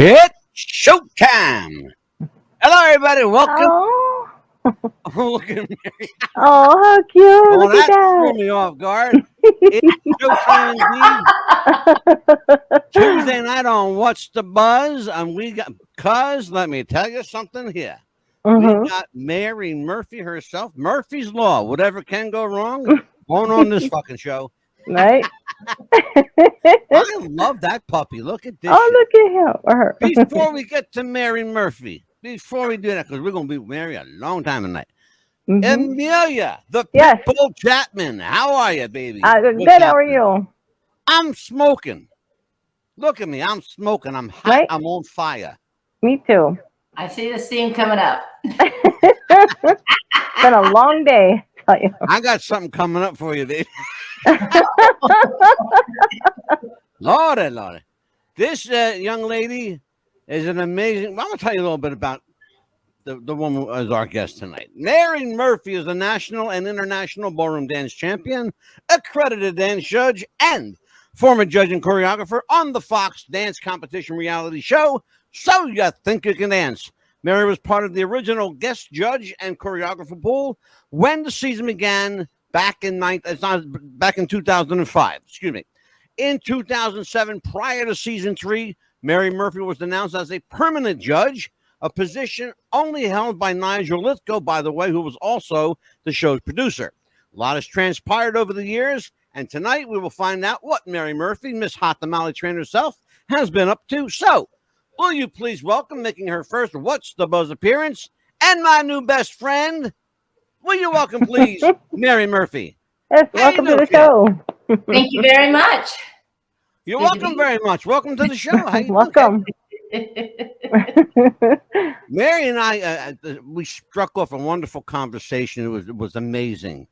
It's showtime. Hello, everybody. Welcome. Oh, Oh, look at me. oh, how cute! Well, Look that threw at me off guard. It's showtime indeed. that. Tuesday night on What's the Buzz? Let me tell you something here. We hmm got Mary Murphy herself. Murphy's Law. Whatever can go wrong, won't on this fucking show. Right? I love that puppy. Look at this Oh, shit. look at him or her. Before we get to Mary Murphy, before we do that, because we're going to be married a long time tonight. hmm Amelia, the Yes. Pitbull Chapman. How are you, baby? Good. What's How are happening? you? I'm smoking. Look at me. I'm smoking. I'm hot. Right? I'm on fire. Me too. I see the steam coming up. It's been a long day. I tell you. I got something coming up for you, baby. Lordy. This young lady is an amazing. Well, I'm going to tell you a little bit about the woman as our guest tonight. Mary Murphy is a national and international ballroom dance champion, accredited dance judge, and former judge and choreographer on the Fox dance competition reality show, So You Think You Can Dance. Mary was part of the original guest judge and choreographer pool when the season began back in 2005. Excuse me. In 2007, prior to season 3, Mary Murphy was announced as a permanent judge, a position only held by Nigel Lithgow, by the way, who was also the show's producer. A lot has transpired over the years, and tonight we will find out what Mary Murphy, Miss Hot Tamale Trainer herself, has been up to. So, will you please welcome, making her first What's the Buzz appearance, and my new best friend, will you welcome, please, Mary Murphy? Yes. How you Welcome to doing, the show. Thank you very much. You're Good to welcome be very much. Welcome to the show. How you doing? Welcome. Mary and I, we struck off a wonderful conversation. It was amazing.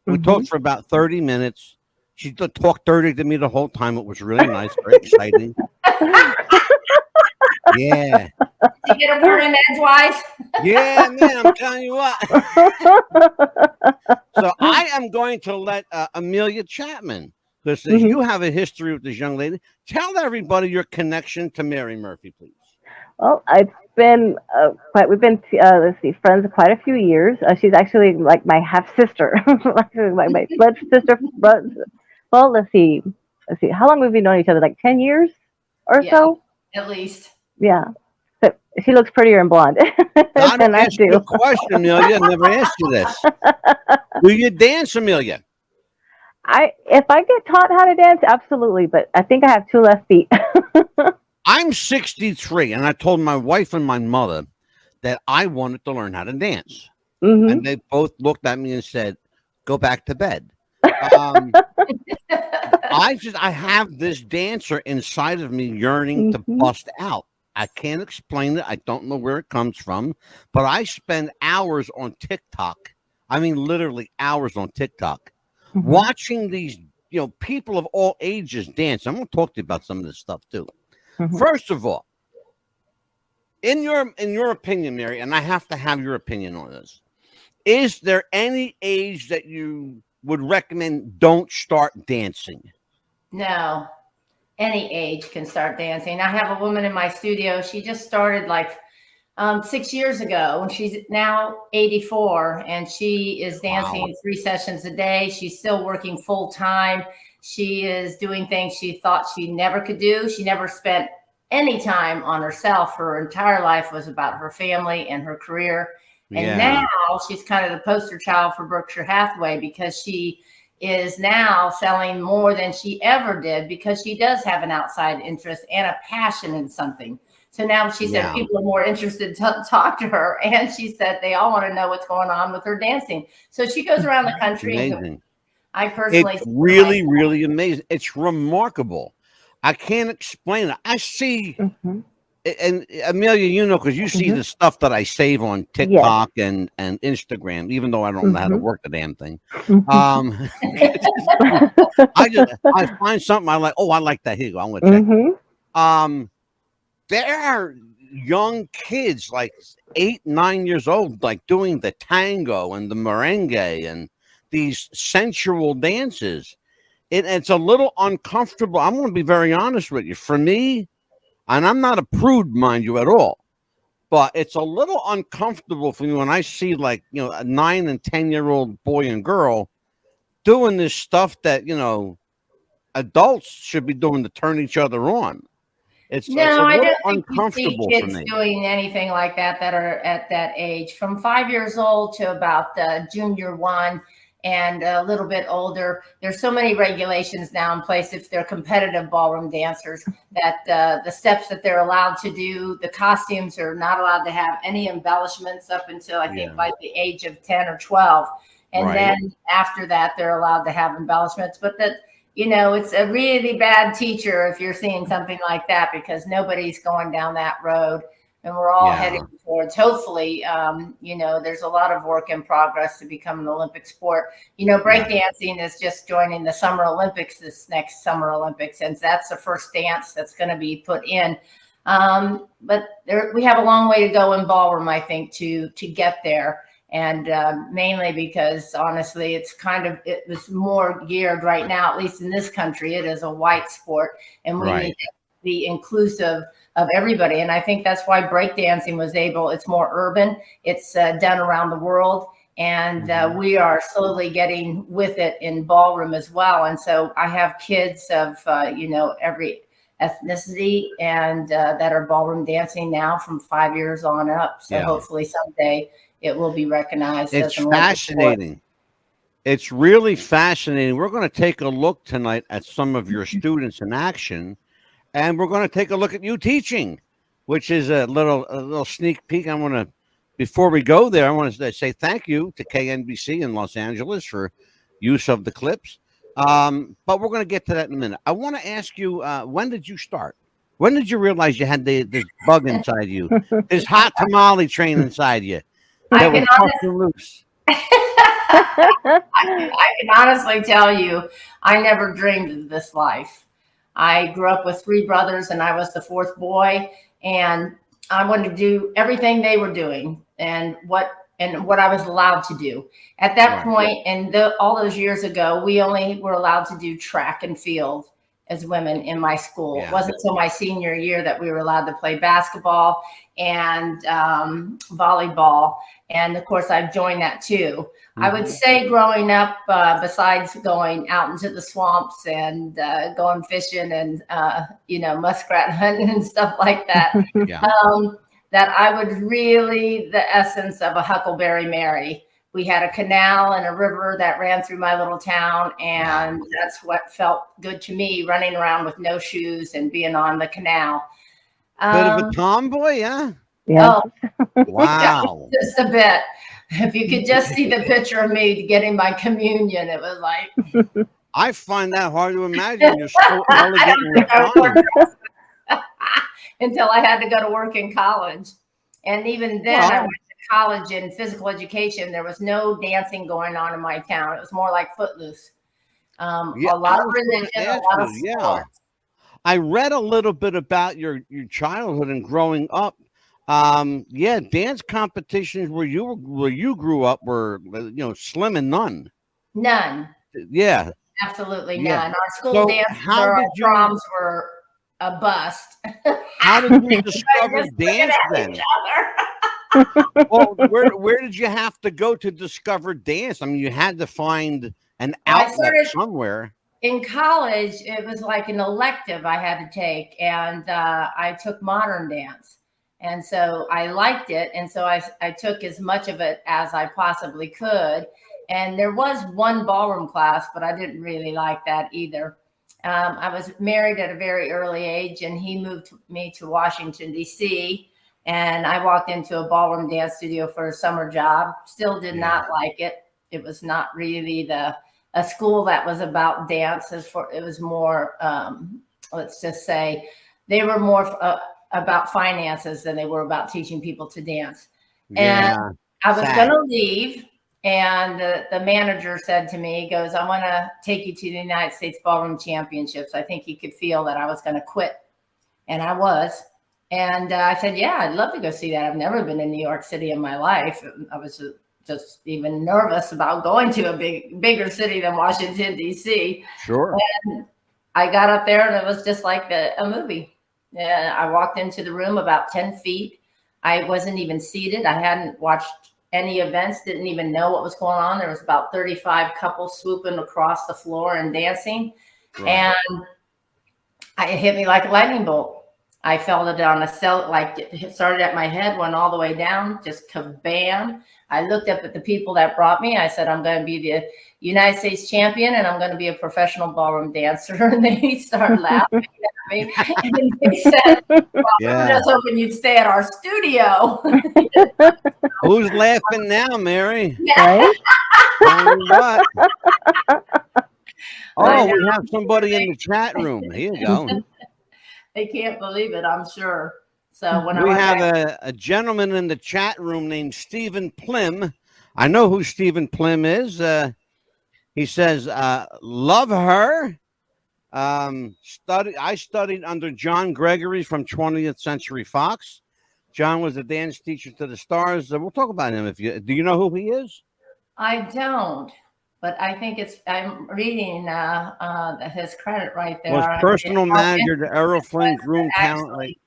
We talked for about 30 minutes. She talked dirty to me the whole time. It was really nice, very exciting. Yeah. You get a word in edgewise? Yeah, man, I'm telling you what. So I am going to let Amelia Chapman, because you have a history with this young lady, tell everybody your connection to Mary Murphy, please. Well, it's been we've been friends quite a few years. She's actually like my half sister, my blood sister. Well, let's see. How long have we known each other? Like 10 years or Yeah. so. At least. Yeah. But she looks prettier and blonde than I asked you a do. question, Amelia. I never asked you this. Do you dance, Amelia? If I get taught how to dance, absolutely. But I think I have 2 left feet. I'm 63, and I told my wife and my mother that I wanted to learn how to dance. And they both looked at me and said, "Go back to bed." I have this dancer inside of me yearning to bust out. I can't explain it. I don't know where it comes from, but I spend hours on TikTok. I mean, literally hours on TikTok, watching these, people of all ages dance. I'm going to talk to you about some of this stuff too. First of all, in your opinion, Mary, and I have to have your opinion on this, is there any age that you would recommend don't start dancing? No. Any age can start dancing. I have a woman in my studio. She just started like 6 years ago, and she's now 84, and she is dancing 3 sessions a day. She's still working full time. She is doing things she thought she never could do. She never spent any time on herself. Her entire life was about her family and her career. And now she's kind of the poster child for Berkshire Hathaway, because she is now selling more than she ever did, because she does have an outside interest and a passion in something. So now she said people are more interested to talk to her. And she said they all want to know what's going on with her dancing. So she goes around the country. Amazing. I personally. It's really, really amazing. It's remarkable. I can't explain it. I see, and Amelia, because you see the stuff that I save on TikTok and Instagram, even though I don't know how to work the damn thing. I find something I like. Oh, I like that. Here you go. I'm going to check. There are young kids like 8, 9 years old, like doing the tango and the merengue and these sensual dances. It's a little uncomfortable. I'm going to be very honest with you. For me, and I'm not a prude, mind you, at all. But it's a little uncomfortable for me when I see, like, a 9 and 10-year-old boy and girl doing this stuff that, adults should be doing to turn each other on. It's a I little don't think you see uncomfortable for kids me. doing anything like that are at that age. From 5 years old to about junior 1 and a little bit older, there's so many regulations now in place if they're competitive ballroom dancers that the steps that they're allowed to do, the costumes are not allowed to have any embellishments up until I think by the age of 10 or 12. And then after that, they're allowed to have embellishments. But it's a really bad teacher if you're seeing something like that, because nobody's going down that road. And we're all heading towards, hopefully, there's a lot of work in progress to become an Olympic sport. Breakdancing is just joining the Summer Olympics this next Summer Olympics, and that's the first dance that's going to be put in. But we have a long way to go in ballroom, I think, to get there. And mainly because, honestly, it was more geared right now, at least in this country, it is a white sport, and we need to be inclusive of everybody. And I think that's why breakdancing it's more urban. It's done around the world. And we are slowly getting with it in ballroom as well. And so I have kids of, every ethnicity and that are ballroom dancing now from 5 years on up. So hopefully someday it will be recognized. It's fascinating. It's really fascinating. We're going to take a look tonight at some of your students in action, and we're going to take a look at you teaching, which is a little sneak peek. Before we go there, I want to say thank you to KNBC in Los Angeles for use of the clips. But we're going to get to that in a minute. I want to ask you, when did you start? When did you realize you had this bug inside you, this hot tamale train inside you? I can honestly tell you, I never dreamed of this life. I grew up with 3 brothers, and I was the 4th boy, and I wanted to do everything they were doing and what I was allowed to do. At that point, and all those years ago, we only were allowed to do track and field as women in my school. It wasn't until my senior year that we were allowed to play basketball and volleyball. And of course, I've joined that too. I would say growing up, besides going out into the swamps and going fishing and, muskrat hunting and stuff like that, that I would really, the essence of a Huckleberry Mary. We had a canal and a river that ran through my little town, and that's what felt good to me, running around with no shoes and being on the canal. Bit of a tomboy, Yeah. Oh, wow. Just a bit. If you could just see the picture of me getting my communion, it was like. I find that hard to imagine. You're so elegant. Until I had to go to work in college. And even then, I went to college in physical education. There was no dancing going on in my town. It was more like Footloose. A lot of religion, a lot of sports. I read a little bit about your childhood and growing up. Dance competitions where you grew up were, slim and none. None. Yeah. Absolutely none. Our school dances or our proms were a bust. How did you discover dance then? Well, where did you have to go to discover dance? I mean, you had to find an outlet somewhere. In college, it was like an elective I had to take, and I took modern dance. And so I liked it. And so I took as much of it as I possibly could. And there was one ballroom class, but I didn't really like that either. I was married at a very early age, and he moved me to Washington, D.C., and I walked into a ballroom dance studio for a summer job. Still did not like it. It was not really a school that was about dance. It was more, let's just say, they were more about finances than they were about teaching people to dance. And I was going to leave. And the manager said to me, he goes, I want to take you to the United States Ballroom Championships. I think he could feel that I was going to quit. And I was. And I said, yeah, I'd love to go see that. I've never been in New York City in my life. I was just even nervous about going to a bigger city than Washington, D.C. Sure. And I got up there, and it was just like a movie. And I walked into the room about 10 feet. I wasn't even seated. I hadn't watched any events, didn't even know what was going on. There was about 35 couples swooping across the floor and dancing. Right. And it hit me like a lightning bolt. I felt it on a cell, like it started at my head, went all the way down, just kabam. I looked up at the people that brought me. I said, I'm going to be the United States champion and I'm going to be a professional ballroom dancer. And they started laughing at me. And they said, well, I'm just hoping you'd stay at our studio. Who's laughing now, Mary? Right? Oh, we have somebody in the chat room. Here you go. They can't believe it, I'm sure. So when we have a gentleman in the chat room named Stephen Plim. I know who Stephen Plim is. He says, love her. I studied under John Gregory from 20th Century Fox. John was a dance teacher to the stars. We'll talk about him. Do you know who he is? I don't. But I think I'm reading his credit right there. Was personal manager to Errol Flynn, groom talent like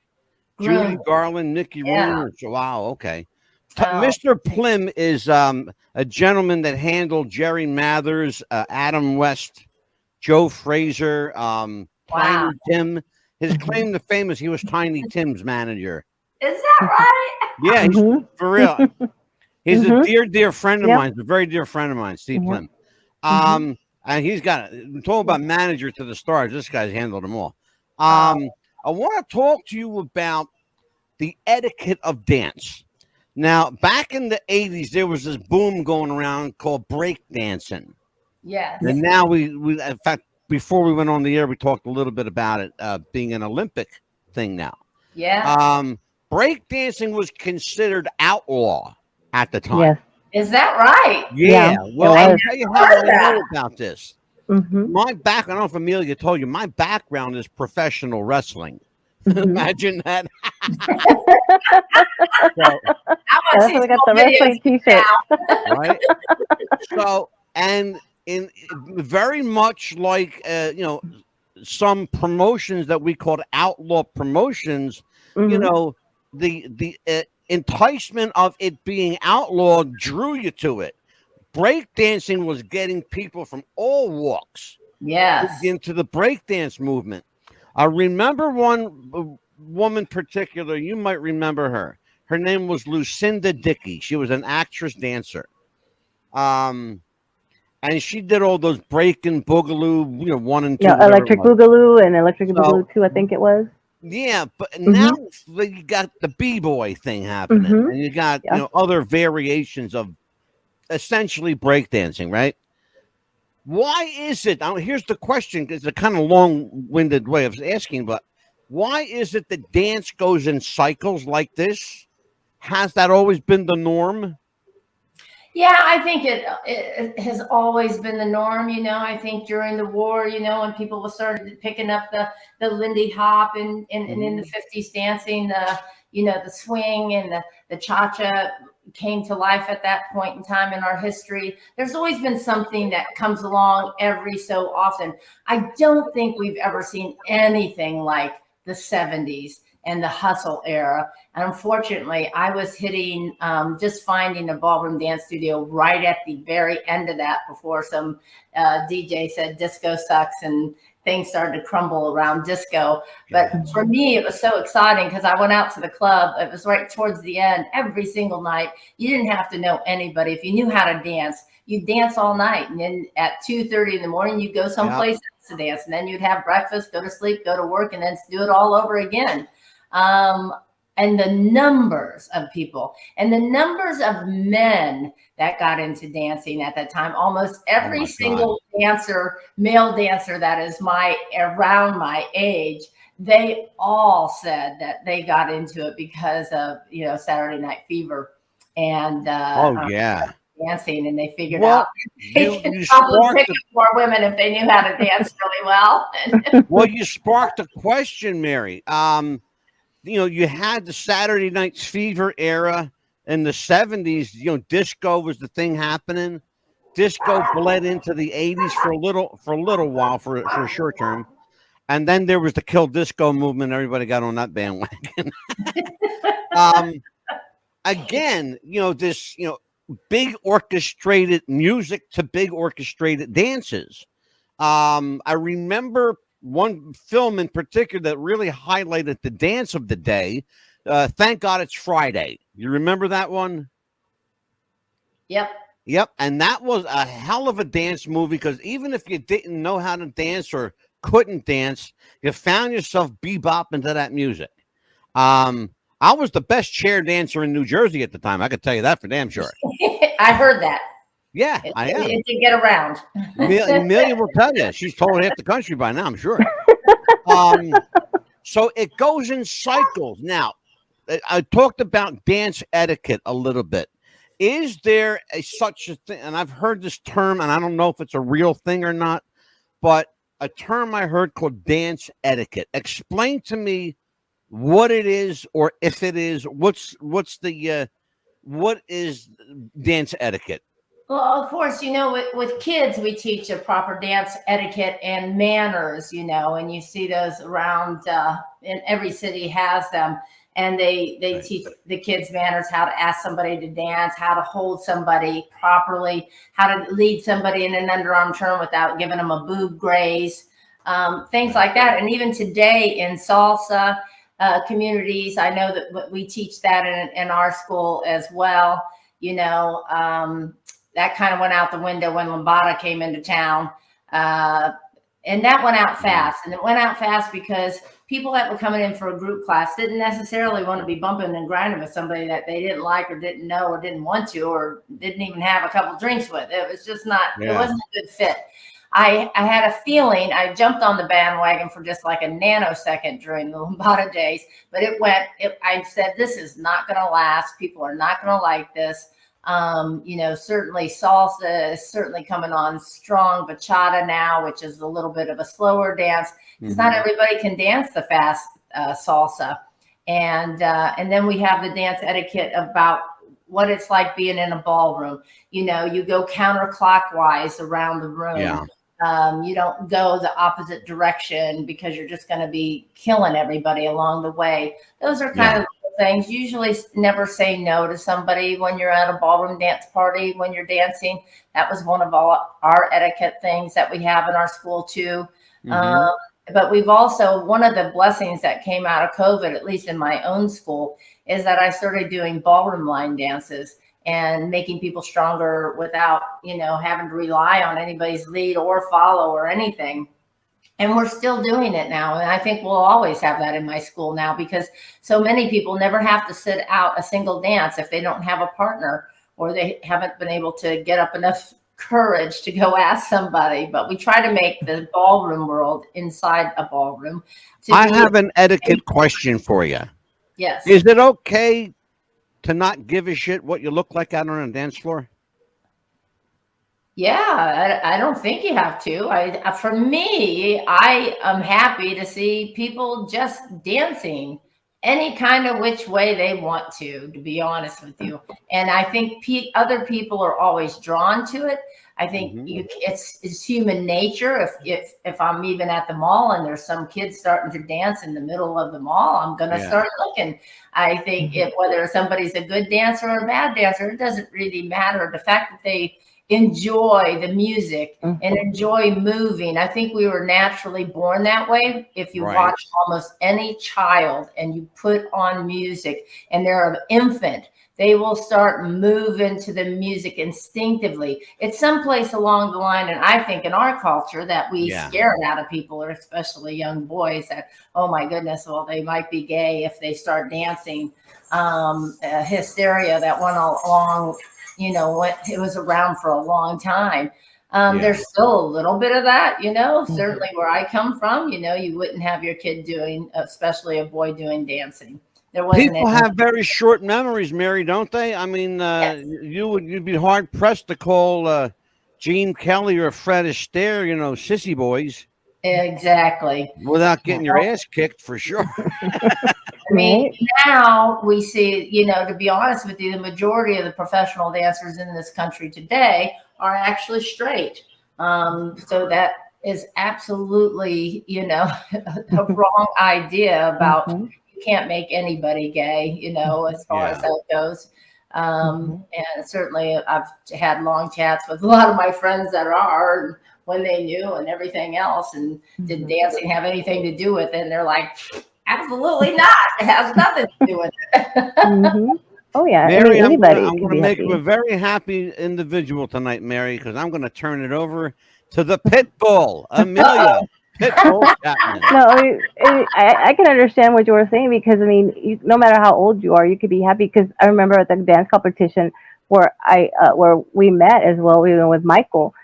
Judy Garland, Nikki Rooney. Wow, okay. Mr. Plim is a gentleman that handled Jerry Mathers, Adam West, Joe Fraser, Tiny Tim. His claim to fame is he was Tiny Tim's manager. Is that right? Yeah, he's, for real. He's a dear friend of mine. He's a very dear friend of mine, Steve Plim. And he's got talking about manager to the stars. This guy's handled them all. I want to talk to you about the etiquette of dance. Now, back in the 80s, there was this boom going around called break dancing. Yes. And now we in fact, before we went on the air, we talked a little bit about it being an Olympic thing now. Yeah. Break dancing was considered outlaw at the time. Yes. Is that right? Yeah. Well, I'll tell you how I know about this. Mm-hmm. My background, I don't know if Amelia told you, my background is professional wrestling. Imagine that. So, we got the wrestling t-shirt. Right? So, and in very much like, some promotions that we called outlaw promotions, the enticement of it being outlawed drew you to it. Breakdancing was getting people from all walks into the breakdance movement. I remember one woman particular, you might remember her. Her name was Lucinda Dickey. She was an actress dancer. And she did all those breaking boogaloo, 1 and 2. Yeah, Electric Boogaloo and Electric Boogaloo 2, I think it was. Yeah, but now you got the B-boy thing happening, and you got other variations of essentially breakdancing, right? Why is it? Now, here's the question. It's a kind of long-winded way of asking, but why is it that dance goes in cycles like this? Has that always been the norm? Yeah, I think it has always been the norm. I think during the war, when people started picking up the Lindy Hop and in the 50s dancing, the swing and the cha-cha came to life at that point in time in our history. There's always been something that comes along every so often. I don't think we've ever seen anything like the 70s and the hustle era. And unfortunately, I was hitting, just finding a ballroom dance studio right at the very end of that before some DJ said disco sucks and things started to crumble around disco. But for me, it was so exciting because I went out to the club. It was right towards the end every single night. You didn't have to know anybody. If you knew how to dance, you'd dance all night. And then at 2:30 in the morning, you'd go someplace else to dance. And then you'd have breakfast, go to sleep, go to work, and then do it all over again. And the numbers of people and the numbers of men that got into dancing at that time, almost every single dancer, male dancer that is around my age, they all said that they got into it because of, Saturday Night Fever and, dancing, and they figured out they could probably pick up more women if they knew how to dance really well. Well, you sparked a question, Mary. You had the Saturday Night Fever era in the 70s. Disco was the thing happening. Disco bled into the 80s for a little while, for a short term. And then there was the Kill Disco movement. Everybody got on that bandwagon. um, Again, this, big orchestrated music to big orchestrated dances. I remember one film in particular that really highlighted the dance of the day. Thank God It's Friday. You remember that one? Yep. Yep. And that was a hell of a dance movie, because even if you didn't know how to dance or couldn't dance, you found yourself bebopping to that music. I was the best chair dancer in New Jersey at the time. I could tell you that for damn sure. I heard that. Yeah, I am. It did get around. Amelia will tell you. She's told half the country by now, I'm sure. So it goes in cycles. Now, I talked about dance etiquette a little bit. Is there such a thing? And I've heard this term, and I don't know if it's a real thing or not, but a term I heard called dance etiquette. Explain to me what it is, or if it is, what is dance etiquette? Well, of course, with kids, we teach a proper dance etiquette and manners, and you see those around, and every city has them. And they teach the kids manners, how to ask somebody to dance, how to hold somebody properly, how to lead somebody in an underarm turn without giving them a boob graze, things like that. And even today in salsa communities, I know that we teach that in our school as well. That kind of went out the window when Lambada came into town. And that went out fast. And it went out fast because people that were coming in for a group class didn't necessarily want to be bumping and grinding with somebody that they didn't like or didn't know or didn't want to or didn't even have a couple drinks with. It was just not, It wasn't a good fit. I had a feeling, I jumped on the bandwagon for just like a nanosecond during the Lambada days, but I said, this is not going to last. People are not going to like this. Certainly salsa is certainly coming on strong. Bachata now, which is a little bit of a slower dance, because not everybody can dance the fast salsa. And then we have the dance etiquette about what it's like being in a ballroom. You go counterclockwise around the room. Yeah. You don't go the opposite direction because you're just going to be killing everybody along the way. Those are kind of things. Usually never say no to somebody when you're at a ballroom dance party, when you're dancing. That was one of our etiquette things that we have in our school too. But we've also, one of the blessings that came out of COVID, at least in my own school, is that I started doing ballroom line dances and making people stronger without, having to rely on anybody's lead or follow or anything. And we're still doing it now. And I think we'll always have that in my school now, because so many people never have to sit out a single dance if they don't have a partner or they haven't been able to get up enough courage to go ask somebody. But we try to make the ballroom world inside a ballroom. I have an etiquette question for you. Yes. Is it okay to not give a shit what you look like out on a dance floor? Yeah, I don't think you have to. For me, I am happy to see people just dancing any kind of which way they want to be honest with you. And I think other people are always drawn to it. I think it's human nature. If I'm even at the mall and there's some kids starting to dance in the middle of the mall, I'm going to start looking. I think whether somebody's a good dancer or a bad dancer, it doesn't really matter. The fact that they enjoy the music and enjoy moving. I think we were naturally born that way. If you watch almost any child and you put on music and they're an infant, they will start moving to the music instinctively. It's someplace along the line, and I think in our culture that we scare it out of people, or especially young boys, that, oh my goodness, well, they might be gay if they start dancing. Hysteria that went along, it was around for a long time. There's still a little bit of that, certainly where I come from, you wouldn't have your kid doing, especially a boy doing dancing. There wasn't People have very short memories, Mary, don't they? I mean, you'd be hard pressed to call Gene Kelly or Fred Astaire, sissy boys. Exactly. Without getting your ass kicked, for sure. I mean, now we see, to be honest with you, the majority of the professional dancers in this country today are actually straight. So that is absolutely, a wrong idea about you can't make anybody gay, as far as that goes. And certainly I've had long chats with a lot of my friends that are, when they knew and everything else, and did dancing have anything to do with it? And they're like, absolutely not. It has nothing to do with it. Oh yeah, Mary, I'm anybody going can to be make happy. you a very happy individual tonight, Mary, because I'm going to turn it over to the pit bull, Amelia. Pitbull Chapman. No, I can understand what you were saying, because no matter how old you are, you could be happy. Because I remember at the dance competition where where we met as well, even with Michael.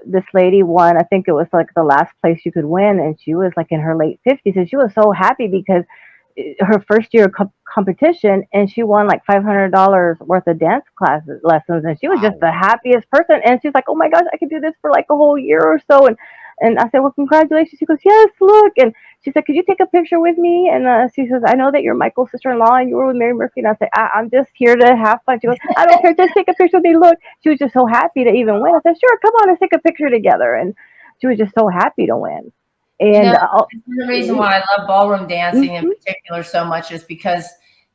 This lady won. I think it was like the last place you could win, and she was like in her late 50s, and she was so happy because her first year competition, and she won like $500 worth of dance lessons, and she was just the happiest person. And she's like, oh my gosh, I could do this for like a whole year or so. And I said, well, congratulations. She goes, yes, look. And she said, could you take a picture with me? And she says, I know that you're Michael's sister-in-law and you were with Mary Murphy. And I said, I'm just here to have fun. She goes, I don't care, just take a picture with me. Look. She was just so happy to even win. I said, sure, come on, let's take a picture together. And she was just so happy to win. And the reason why I love ballroom dancing in particular so much is because,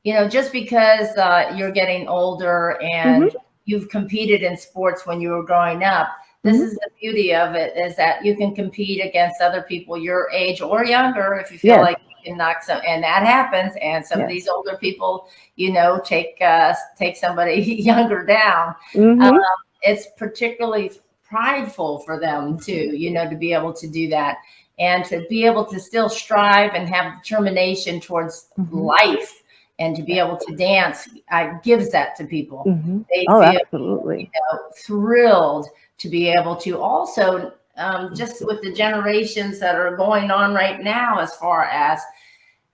just because you're getting older and you've competed in sports when you were growing up, this is the beauty of it, is that you can compete against other people your age or younger if you feel like you can knock some, and that happens. And some of these older people, take somebody younger down. It's particularly prideful for them too, to be able to do that. And to be able to still strive and have determination towards life, and to be able to dance, gives that to people. They feel absolutely thrilled to be able to also, just with the generations that are going on right now, as far as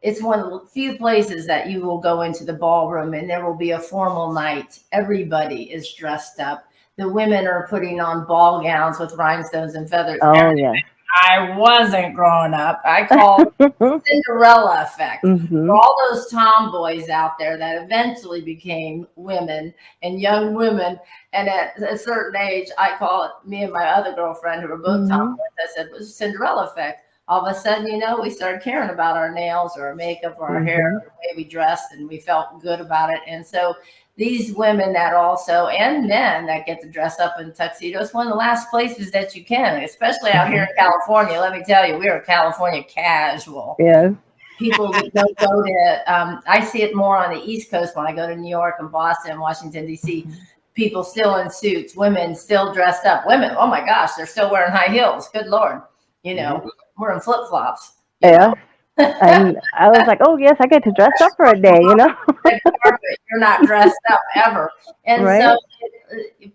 it's one of the few places that you will go into the ballroom and there will be a formal night. Everybody is dressed up. The women are putting on ball gowns with rhinestones and feathers. Oh, yeah. I wasn't growing up. I call it the Cinderella effect. For all those tomboys out there that eventually became women and young women, and at a certain age, I call it, me and my other girlfriend, who were both tomboys, I said, it was the Cinderella effect. All of a sudden, we started caring about our nails or our makeup or our hair, the way we dressed, and we felt good about it. And so these women that also, and men that get to dress up in tuxedos, one of the last places that you can, especially out here in California. Let me tell you, we are California casual. Yes. People that don't go to, I see it more on the East Coast when I go to New York and Boston, Washington, D.C. People still in suits, women still dressed up. Women, oh my gosh, they're still wearing high heels. Good Lord. We're in flip-flops. Yeah. And I was like, oh, yes, I get to dress up for a day, You're not dressed up ever. And so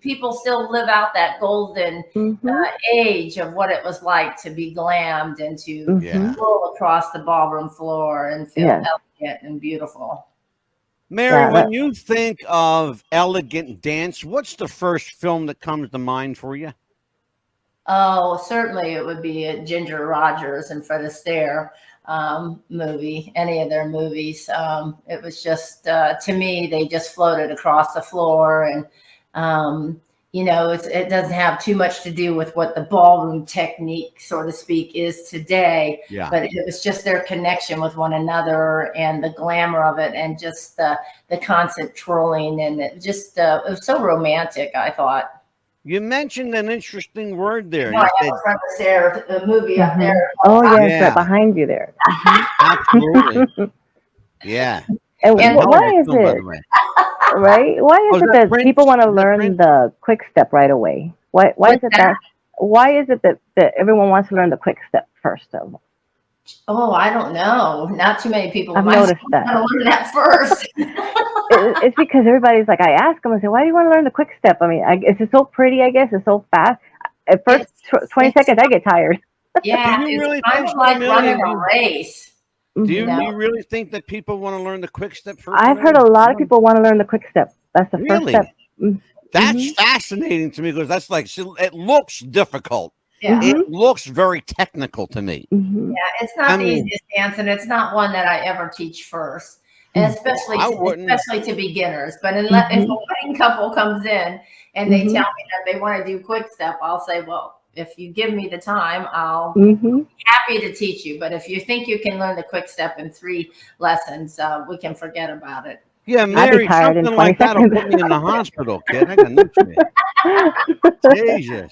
people still live out that golden age of what it was like to be glammed and to roll across the ballroom floor and feel elegant and beautiful. Mary, when you think of elegant dance, what's the first film that comes to mind for you? Oh, certainly it would be Ginger Rogers and Fred Astaire movie, any of their movies. It was just, to me, they just floated across the floor. And, it doesn't have too much to do with what the ballroom technique, so to speak, is today. Yeah. But it was just their connection with one another and the glamour of it, and just the constant twirling. And it just, it was so romantic, I thought. You mentioned an interesting word there. No, Fred Astaire, the movie up there. Oh, yes, right behind you there. Absolutely. Yeah. And why is it, right? Why is it that people want to learn the quick step right away? Why is it that everyone wants to learn the quick step first of all? Oh, I don't know. Not too many people. I've noticed that. I want to learn that first. It's because everybody's like, I ask them, I say, why do you want to learn the quick step? I mean, it's just so pretty, I guess. It's so fast. At first 20 seconds, I get tired. Yeah, do you really kind of like running a race. Do you really think that people want to learn the quick step first? I've heard a lot of people want to learn the quick step. That's the first step. That's fascinating to me, because that's like, it looks difficult. Yeah. It looks very technical to me. Yeah, it's not the easiest dance, and it's not one that I ever teach first, and especially to beginners. But if a wedding couple comes in and they tell me that they want to do quick step, I'll say, well, if you give me the time, I'll Mm-hmm. be happy to teach you. But if you think you can learn the quick step in 3 lessons, we can forget about it. Yeah, I'd be Mary, tired in something 20 like that'll seconds. put me in the hospital, kid. I got news for you. Jesus.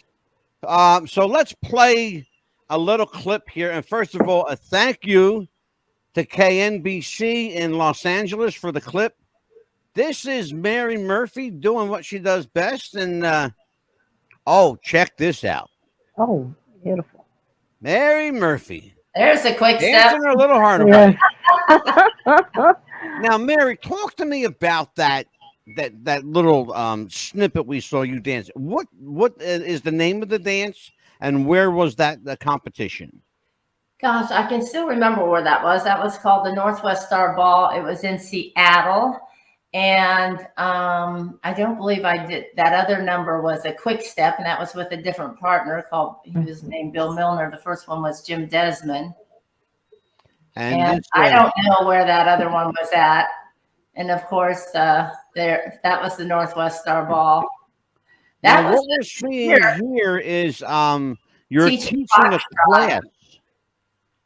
So let's play a little clip here. And first of all, a thank you to KNBC in Los Angeles for the clip. This is Mary Murphy doing what she does best. And oh, check this out. Oh, beautiful. Mary Murphy. There's a quick step. Dancing a little harder. Yes. Now, Mary, talk to me about that little snippet we saw you dance. What is the name of the dance, and where was the competition? Gosh, I can still remember where that was. That was called the Northwest Star Ball. It was in Seattle. And I don't believe I did. That other number was a quick step, and that was with a different partner he was named Bill Milner. The first one was Jim Desmond. And I don't know where that other one was at. And of course, that was the Northwest Star Ball. What we're seeing here is you're teaching a class.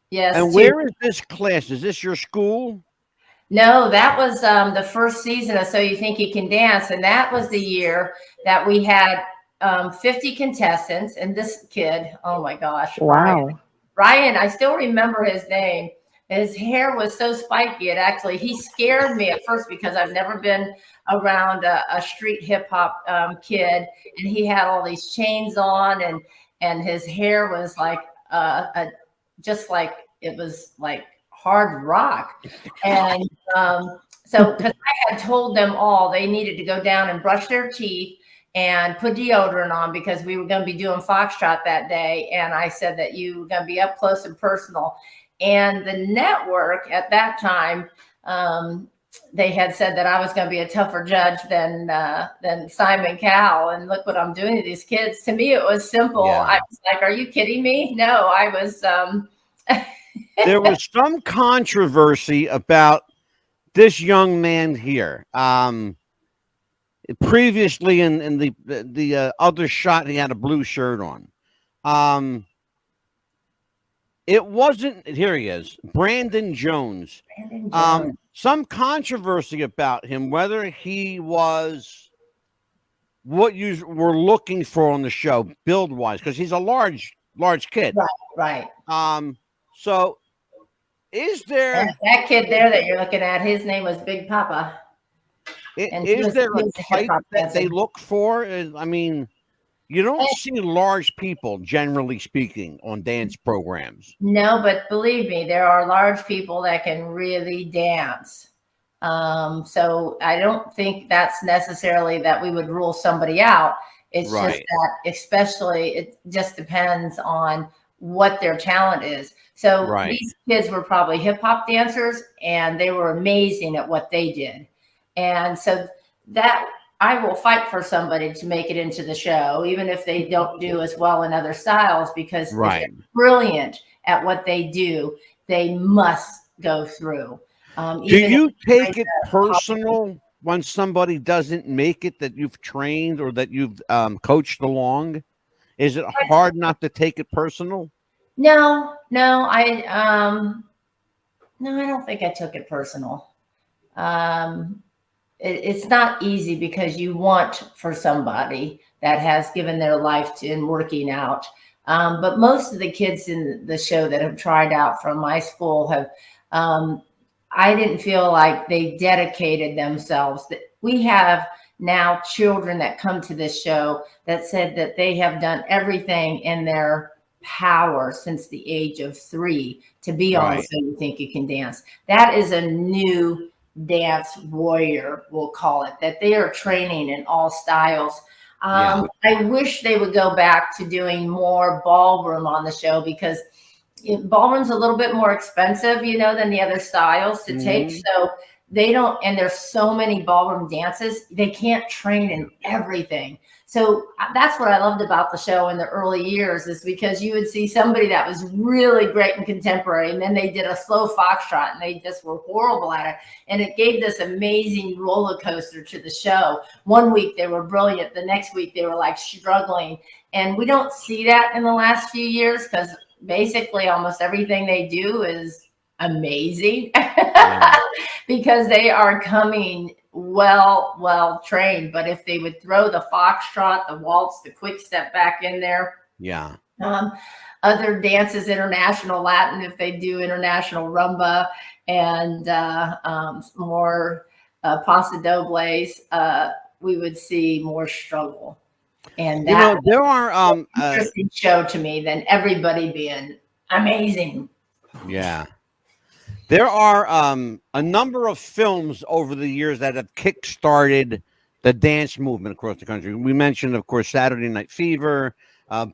Yes. And where is this class? Is this your school? No, that was the first season of So You Think You Can Dance. And that was the year that we had 50 contestants. And this kid, oh my gosh. Wow. Ryan, I still remember his name. His hair was so spiky. He scared me at first because I've never been around a street hip hop kid. And he had all these chains on and his hair was like just like it was like hard rock. And so because I had told them all they needed to go down and brush their teeth and put deodorant on because we were going to be doing Foxtrot that day. And I said that you were going to be up close and personal. And the network at that time, they had said that I was going to be a tougher judge than Simon Cowell. And look what I'm doing to these kids. To me, it was simple. Yeah. I was like, are you kidding me? No, I was. There was some controversy about this young man here. Previously in the other shot, he had a blue shirt on. It wasn't. Here he is, Brandon Jones. Some controversy about him, whether he was what you were looking for on the show, build wise, because he's a large kid. Right. So, is there that kid there that you're looking at? His name was Big Papa. Is there a type that they look for? I mean, you don't see large people, generally speaking, on dance programs. No, but believe me, there are large people that can really dance. So I don't think that's necessarily that we would rule somebody out. It's just that, especially, it just depends on what their talent is. So these kids were probably hip hop dancers, and they were amazing at what they did. And so that I will fight for somebody to make it into the show, even if they don't do as well in other styles, because if they're brilliant at what they do, they must go through. Do you take it personal when somebody doesn't make it that you've trained or that you've coached along? Is it hard not to take it personal? No, I don't think I took it personal. It's not easy because you want for somebody that has given their life in working out. But most of the kids in the show that have tried out from my school have, I didn't feel like they dedicated themselves. We have now children that come to this show that said that they have done everything in their power since the age of 3 to be on So You Think You Can Dance. That is a new dance warrior, we'll call it, that they are training in all styles. I wish they would go back to doing more ballroom on the show, because ballroom's a little bit more expensive, than the other styles to take. So they don't, and there's so many ballroom dances, they can't train in everything. So that's what I loved about the show in the early years, is because you would see somebody that was really great in contemporary, and then they did a slow foxtrot and they just were horrible at it. And it gave this amazing roller coaster to the show. One week they were brilliant. The next week they were like struggling. And we don't see that in the last few years, because basically almost everything they do is amazing because they are coming well trained. But if they would throw the foxtrot, the waltz, the quick step back in there, other dances, international Latin, if they do international rumba, and more paso dobles, we would see more struggle. And that there are interesting show to me than everybody being amazing. Yeah. There are a number of films over the years that have kick-started the dance movement across the country. We mentioned, of course, Saturday Night Fever,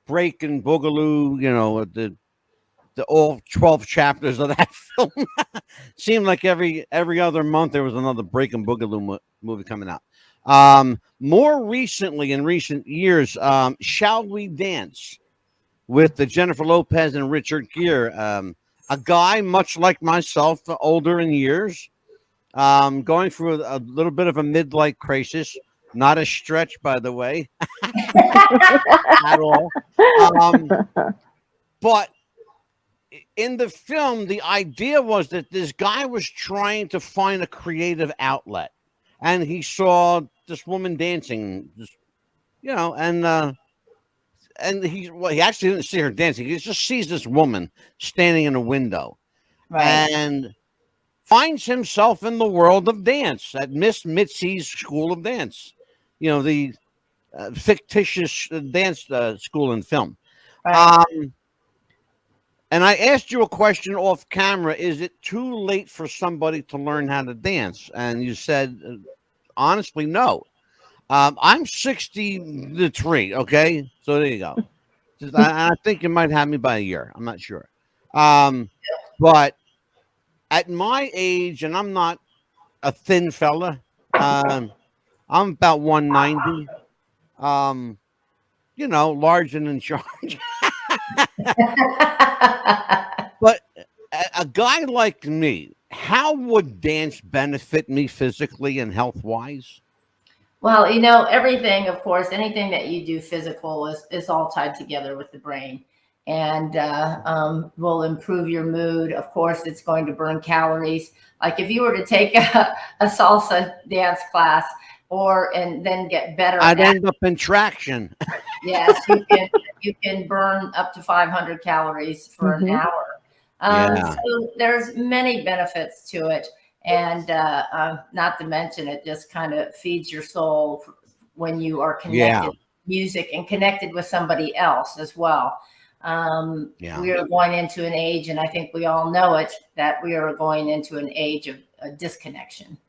Breakin' Boogaloo, the all 12 chapters of that film. Seemed like every other month there was another Breakin' Boogaloo movie coming out. More recently, in recent years, Shall We Dance with the Jennifer Lopez and Richard Gere. A guy much like myself, older in years, going through a little bit of a midlife crisis. Not a stretch, by the way, at all. But in the film, the idea was that this guy was trying to find a creative outlet, and he saw this woman dancing, and he actually didn't see her dancing. He just sees this woman standing in a window, and finds himself in the world of dance at Miss Mitzi's School of Dance, the fictitious dance school and film. And I asked you a question off camera: is it too late for somebody to learn how to dance? And you said, honestly, no. I'm 63. Okay, so there you go. I think you might have me by a year. I'm not sure. But at my age, and I'm not a thin fella. I'm about 190. Large and in charge. But a guy like me, how would dance benefit me physically and health wise? Well, everything, of course, anything that you do physical is all tied together with the brain, and will improve your mood. Of course, it's going to burn calories. Like if you were to take a salsa dance class and then get better, I'd end up in traction. Yes, you can burn up to 500 calories for an hour. So there's many benefits to it. And not to mention, it just kind of feeds your soul when you are connected with music and connected with somebody else as well. We are going into an age, and I think we all know it, that we are going into an age of disconnection,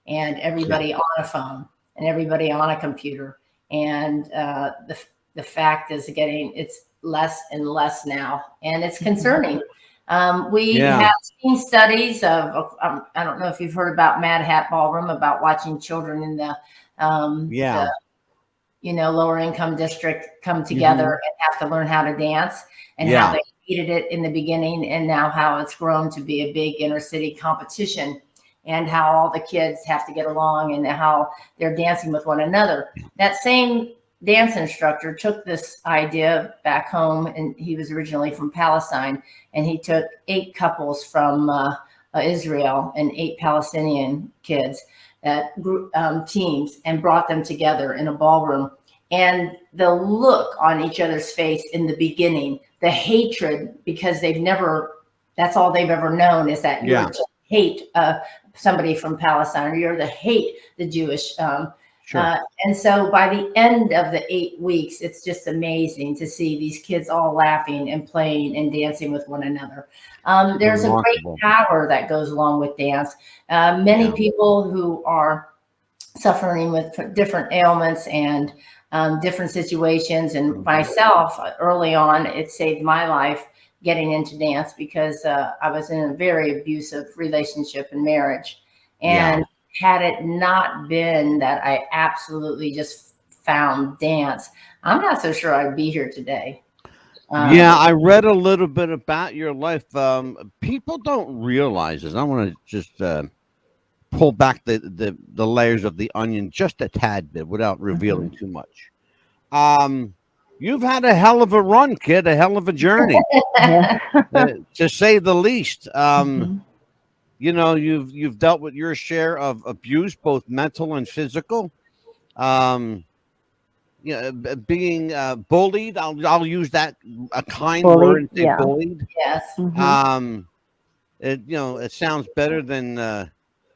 and everybody on a phone and everybody on a computer. And the fact is it's less and less now, and it's concerning. We have seen studies of, I don't know if you've heard about Mad Hat Ballroom, about watching children in the lower income district come together and have to learn how to dance, and how they hated it in the beginning, and now how it's grown to be a big inner city competition, and how all the kids have to get along, and how they're dancing with one another. That same dance instructor took this idea back home, and he was originally from Palestine, and he took 8 couples from Israel and 8 Palestinian kids, teams, and brought them together in a ballroom. And the look on each other's face in the beginning, the hatred, because that's all they've ever known, is that you're to hate somebody from Palestine, or you're to hate the Jewish. And so by the end of the 8 weeks, it's just amazing to see these kids all laughing and playing and dancing with one another. There's a great power that goes along with dance. Many people who are suffering with different ailments and different situations, and myself, early on, it saved my life getting into dance, because I was in a very abusive relationship and marriage. And had it not been that I absolutely just found dance, I'm not so sure I'd be here today. Yeah, I read a little bit about your life. People don't realize this. I want to just pull back the layers of the onion just a tad bit without revealing too much. You've had a hell of a run, kid, a hell of a journey, to say the least. You know, you've dealt with your share of abuse, both mental and physical. You know, being bullied. I'll use that a kind word and say bullied. Yes. It, you know, it sounds better than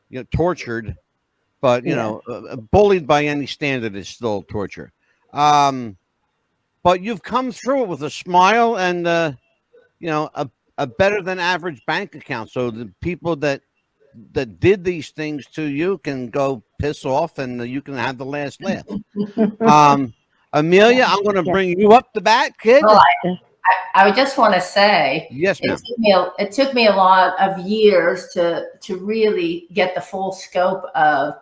you know, tortured, but you know, bullied by any standard is still torture. But you've come through it with a smile and you know, a better than average bank account. So the people that did these things to you can go piss off, and you can have the last laugh. Amelia, I'm going to bring you up the bat, kid. Well, I would just want to say, yes, ma'am. It took me a lot of years to really get the full scope of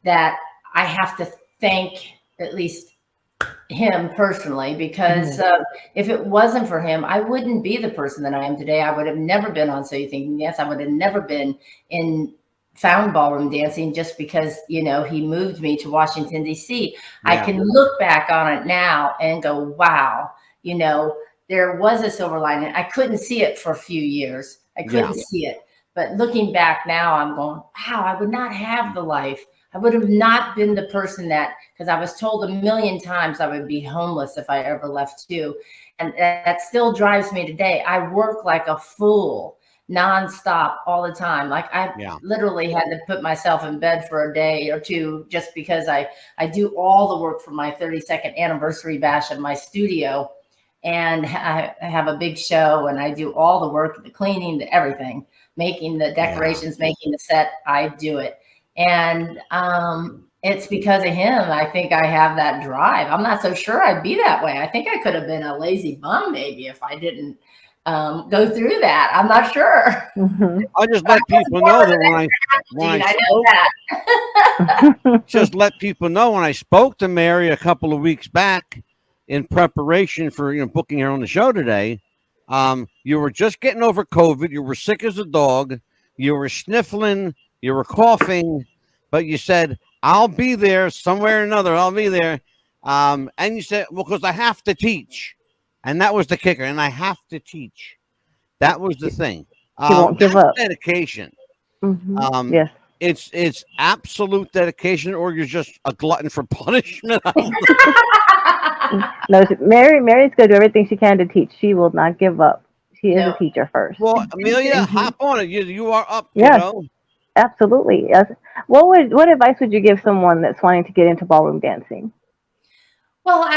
that. I have to thank at least him personally, because if it wasn't for him, I wouldn't be the person that I am today. I would have never been on So You Think Dance. I would have never been in found ballroom dancing, just because, you know, he moved me to Washington, D.C. I can look back on it now and go, wow, you know, there was a silver lining. I couldn't see it for a few years. I couldn't see it. But looking back now, I'm going, wow, I would not have the life. I would have not been the person that, because I was told a million times I would be homeless if I ever left too. And that still drives me today. I work like a fool nonstop all the time. Like I literally had to put myself in bed for a day or two just because I do all the work for my 32nd anniversary bash in my studio. And I have a big show and I do all the work, the cleaning, the everything, making the decorations, making the set. I do it. And it's because of him. I think I have that drive. I'm not so sure I'd be that way. I think I could have been a lazy bum maybe if I didn't go through that. I'm not sure. I just let people know that just let people know when I spoke to Mary a couple of weeks back in preparation for, you know, booking her on the show today. You were just getting over COVID. You were sick as a dog. You were sniffling. You were coughing, but you said, I'll be there somewhere or another. I'll be there. And you said, well, because I have to teach. And that was the kicker. And I have to teach. That was the thing. You won't give up. Dedication. Yes. It's absolute dedication, or you're just a glutton for punishment. No, Mary's going to do everything she can to teach. She will not give up. She is a teacher first. Well, Amelia, hop on it. You are up. Yes. You know? Absolutely. Yes. What advice would you give someone that's wanting to get into ballroom dancing? Well,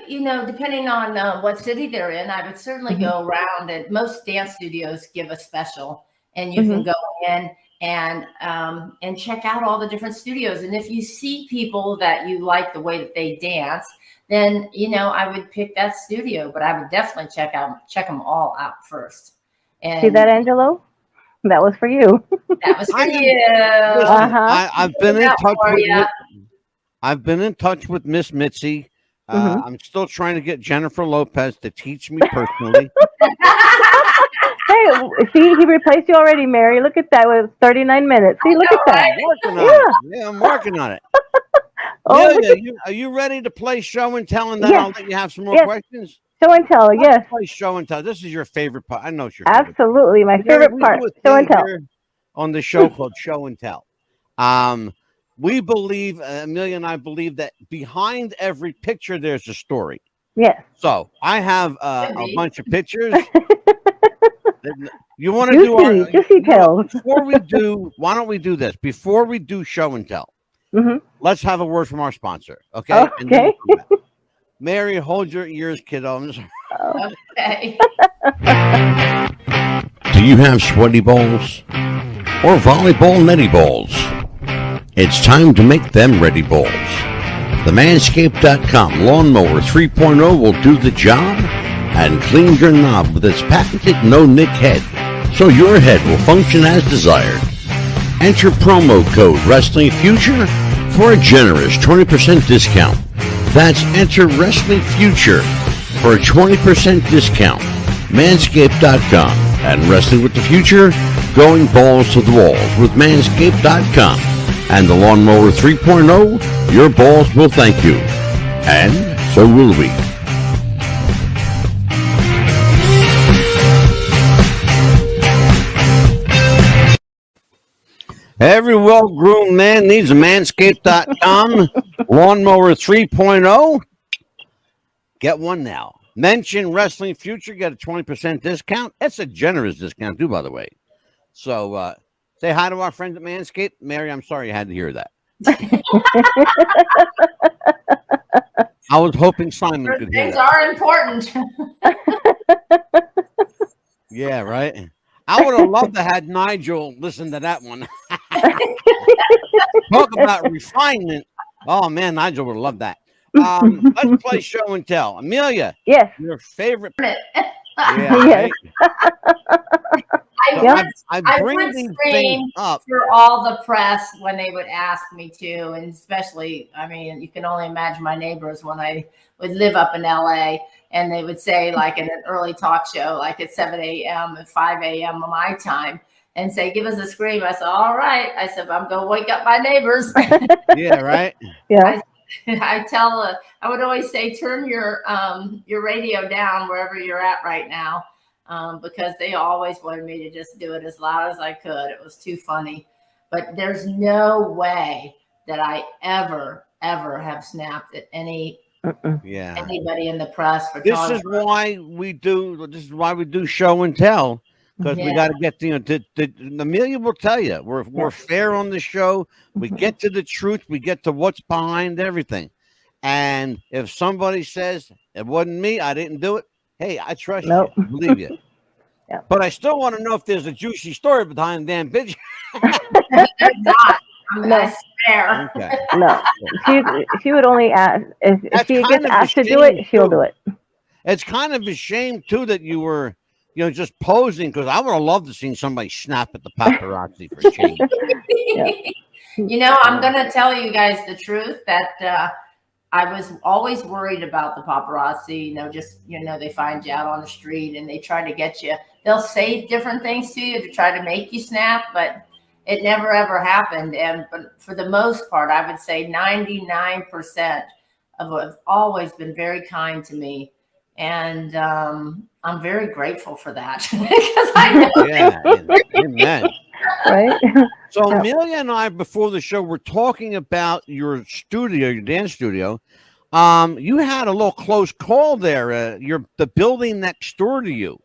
you know, depending on what city they're in, I would certainly go around, and most dance studios give a special, and you can go in and check out all the different studios. And if you see people that you like the way that they dance, then, you know, I would pick that studio, but I would definitely check them all out first. And see that, Angelo? That was for you. That was for you. I've been in touch with Miss Mitzi. I'm still trying to get Jennifer Lopez to teach me personally. Hey, see, he replaced you already, Mary. Look at that with 39 minutes. See, look at that. I'm working on it. Are you ready to play show and tell? And then I'll let you have some more questions. Show and tell, yes. Play show and tell. This is your favorite part. I know it's your favorite Absolutely, my favorite part. Show and tell. On the show called Show and Tell. We believe, Amelia and I believe, that behind every picture there's a story. Yes. So I have a bunch of pictures. You want to do our juicy tales? Before we do, why don't we do this? Before we do show and tell, let's have a word from our sponsor. Okay. Okay. Mary, hold your ears, kiddo. Okay. Do you have sweaty balls or volleyball netty balls? It's time to make them ready balls. The Manscaped.com Lawnmower 3.0 will do the job and clean your knob with its patented no-nick head, so your head will function as desired. Enter promo code WrestlingFuture for a generous 20% discount That's enter Wrestling Future for a 20% discount. Manscaped.com and Wrestling with the Future, going balls to the walls with Manscaped.com and the Lawnmower 3.0. Your balls will thank you, and so will we. Every well-groomed man needs a Manscaped.com Lawnmower 3.0. Get one now. Mention Wrestling Future, get a 20% discount. That's a generous discount, too, by the way. So say hi to our friends at Manscaped. Mary, I'm sorry you had to hear that. I was hoping Simon could hear Things that. are important. Yeah, right? I would have loved to have Nigel listen to that one. Talk about refinement. Oh, man, Nigel would have loved that. Let's play show and tell. Amelia. Yes. Your favorite. Yes. Yeah, right? I bring would these scream things up. for all the press when they would ask me to, and especially, I mean, you can only imagine my neighbors when I would live up in LA, and they would say, like in an early talk show, like at 7 a.m. and 5 a.m. my time, and say, give us a scream. I said, all right. I said, I'm going to wake up my neighbors. Yeah, right? Yeah. I would always say, turn your radio down wherever you're at right now, because they always wanted me to just do it as loud as I could. It was too funny. But there's no way that I ever have snapped at anybody in the press for This is why we do show and tell, because we got to get Amelia will tell you we're fair on the show. We get to the truth. We get to what's behind everything. And if somebody says it wasn't me, I didn't do it. Hey, I trust you. I believe you. Yeah. But I still want to know if there's a juicy story behind the damn bitch. There's not. I swear. Okay. No. She would only ask if she gets asked to do it, she'll do it. It's kind of a shame too that you were, just posing, because I would have loved to seen somebody snap at the paparazzi for change. I'm going to tell you guys the truth that I was always worried about the paparazzi. They find you out on the street and they try to get you. They'll say different things to you to try to make you snap, but it never ever happened. But for the most part, I would say 99% of have always been very kind to me. And I'm very grateful for that, because I know. Yeah, amen. Right. So Amelia and I, before the show, were talking about your studio, your dance studio. You had a little close call there. The building next door to you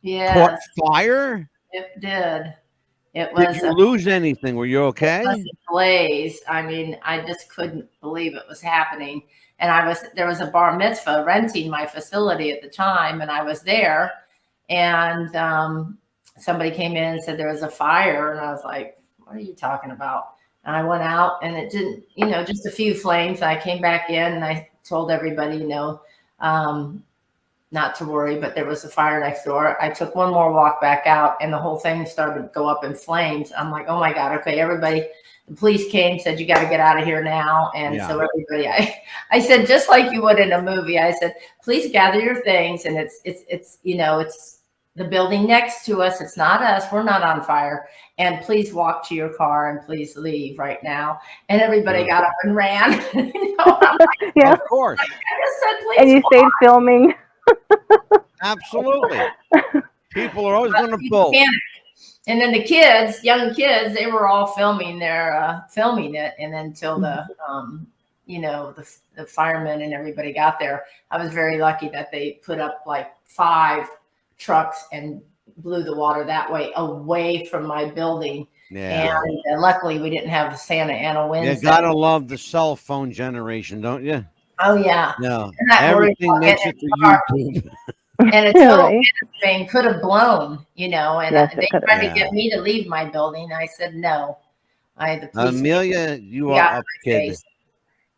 caught fire. It did. It was. Did you lose anything? Were you okay? It was a blaze. I mean, I just couldn't believe it was happening. And there was a bar mitzvah renting my facility at the time, and I was there, and somebody came in and said there was a fire, and I was like, what are you talking about? And I went out, and it didn't, just a few flames. I came back in, and I told everybody, not to worry, but there was a fire next door. I took one more walk back out, and the whole thing started to go up in flames. I'm like, oh my God, okay, everybody. The police came, said, you got to get out of here now. And so everybody, I said, just like you would in a movie, I said, please gather your things. And it's the building next to us. It's not us. We're not on fire. And please walk to your car and please leave right now. And everybody got up and ran. I'm like, yeah, of course. I just said, please and you stayed filming. Absolutely. People are always going to pull. And then the young kids, they were all filming it. And then until the firemen and everybody got there, I was very lucky that they put up like 5 trucks and blew the water that way away from my building. Yeah. And luckily we didn't have the Santa Ana winds. You gotta love the cell phone generation, don't you? Oh yeah. No. Everything makes it for YouTube. And a total thing could have blown, and they tried to get me to leave my building. I said no. The police Amelia, you are up, kid.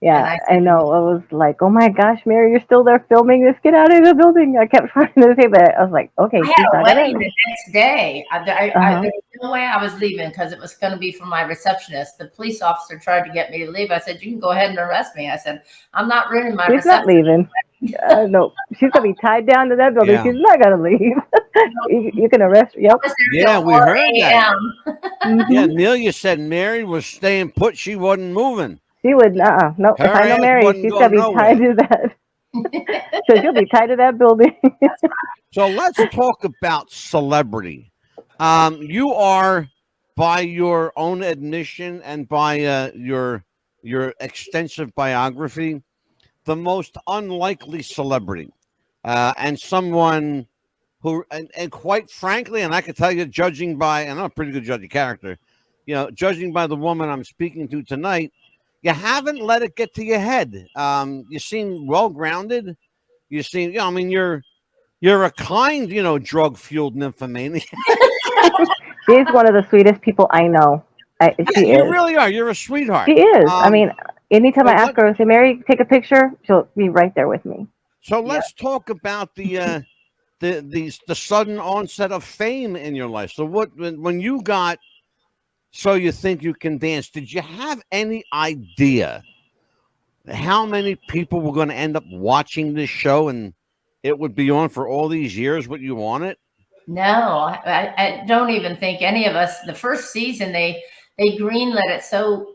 Yeah, I know. I was like, oh my gosh, Mary, you're still there filming this. Get out of the building. I kept trying to say, but I was like, okay, I she's had a not wedding gonna. the next day. Uh-huh. There was no way I was leaving because it was going to be for my receptionist. The police officer tried to get me to leave. I said, you can go ahead and arrest me. I said, I'm not ruining my She's not reception. leaving. No, she's gonna be tied down to that building. Yeah. She's not gonna leave. You can arrest. Yep. I was there Yeah, till we 4 heard that. a.m. Yeah, Hmm. Amelia said Mary was staying put. She wasn't moving. She would. No. If Her I know ass Mary, wasn't she's going gonna be tied nowhere. to that. So she'll be tied to that building. So let's talk about celebrity. You are, by your own admission and by your extensive biography, the most unlikely celebrity, and someone who, and quite frankly, and I can tell you, judging by, and I'm a pretty good judge of character, judging by the woman I'm speaking to tonight, you haven't let it get to your head. You seem well grounded. You seem, I mean, you're a kind, drug fueled nymphomaniac. She's one of the sweetest people I know. Yeah, She you is. really are. You're a sweetheart. She is. I mean, anytime so I ask her, I say, Mary, take a picture. She'll be right there with me. So let's talk about the sudden onset of fame in your life. So when you got So You Think You Can Dance, did you have any idea how many people were going to end up watching this show and it would be on for all these years what you wanted? No, I don't even think any of us. The first season, they greenlit it so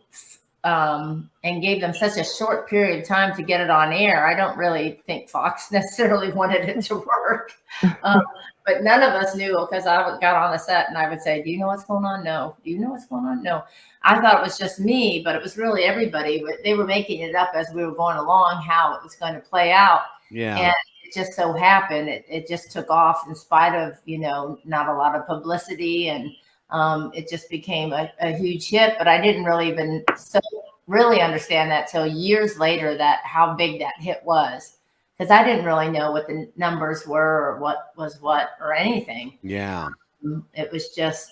and gave them such a short period of time to get it on air. I don't really think Fox necessarily wanted it to work, but none of us knew, because I got on the set and I would say, "Do you know what's going on? No. Do you know what's going on? No." I thought it was just me, but it was really everybody. They were making it up as we were going along how it was going to play out. Yeah. And it just so happened it just took off in spite of, not a lot of publicity, and it just became a huge hit. But I didn't really even really understand that till years later, that how big that hit was, because I didn't really know what the numbers were or what was what or anything. Yeah. It was just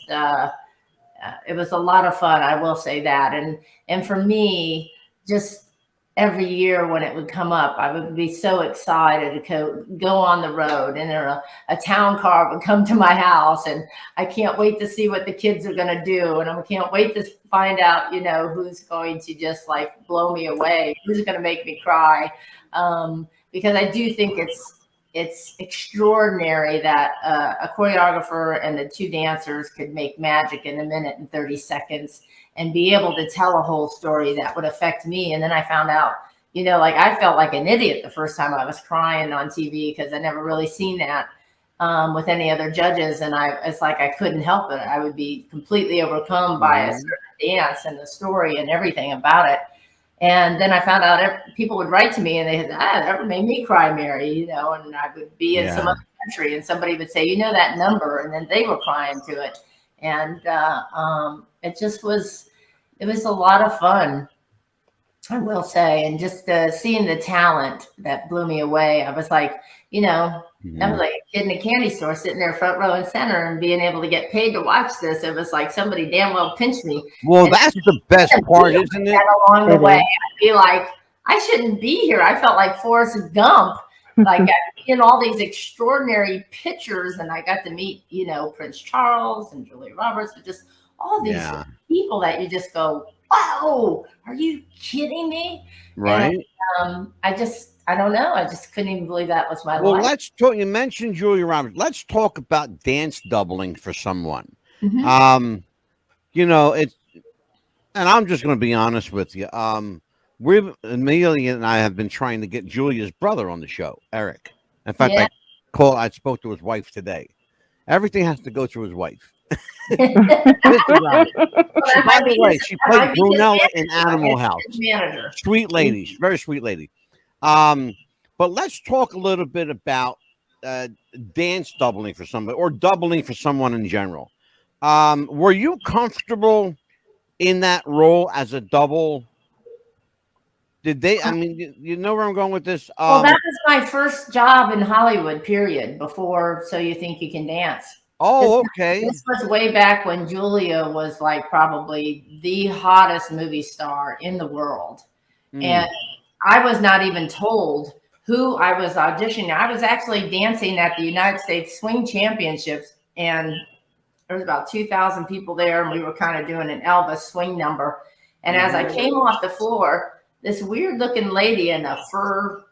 it was a lot of fun, I will say that. And for me, just every year when it would come up, I would be so excited to go on the road, and a town car would come to my house, and I can't wait to see what the kids are going to do. And I can't wait to find out, who's going to just like blow me away, who's going to make me cry. Because I do think it's extraordinary that a choreographer and the two dancers could make magic in 1 minute and 30 seconds and be able to tell a whole story that would affect me. And then I found out, I felt like an idiot the first time I was crying on TV, because I never really seen that with any other judges. And it's like I couldn't help it. I would be completely overcome by a certain dance and the story and everything about it. And then I found out people would write to me and they said, that made me cry, Mary, and I would be in some other country and somebody would say, that number, and then they were crying to it. And it just was, it was a lot of fun, I will say. And just seeing the talent that blew me away. I was like, I was like a kid in a candy store sitting there front row and center and being able to get paid to watch this. It was like somebody damn well pinched me. Well, that's the best part, isn't it? Along the way, I'd be like, I shouldn't be here. I felt like Forrest Gump. Like in all these extraordinary pictures, and I got to meet, Prince Charles and Julia Roberts, but just all these people that you just go, wow, are you kidding me? Right. And, I don't know. I just couldn't even believe that was my life. Well, let's talk. You mentioned Julia Roberts. Let's talk about dance doubling for someone. Mm-hmm. It's, and I'm just going to be honest with you. Amelia and I have been trying to get Julia's brother on the show, Eric. In fact, I spoke to his wife today. Everything has to go through his wife. By the way, she played Brunella in Animal House. Manager. Sweet lady, very sweet lady. But let's talk a little bit about dance doubling for somebody, or doubling for someone in general. Were you comfortable in that role as a double? Did they? I mean, you know where I'm going with this. Well, that was my first job in Hollywood. Period. Before So You Think You Can Dance. Oh, okay. This was way back when Julia was like probably the hottest movie star in the world. And I was not even told who I was auditioning. I was actually dancing at the United States Swing Championships, and there was about 2,000 people there, and we were kind of doing an Elvis swing number. And as I came off the floor, this weird looking lady in a fur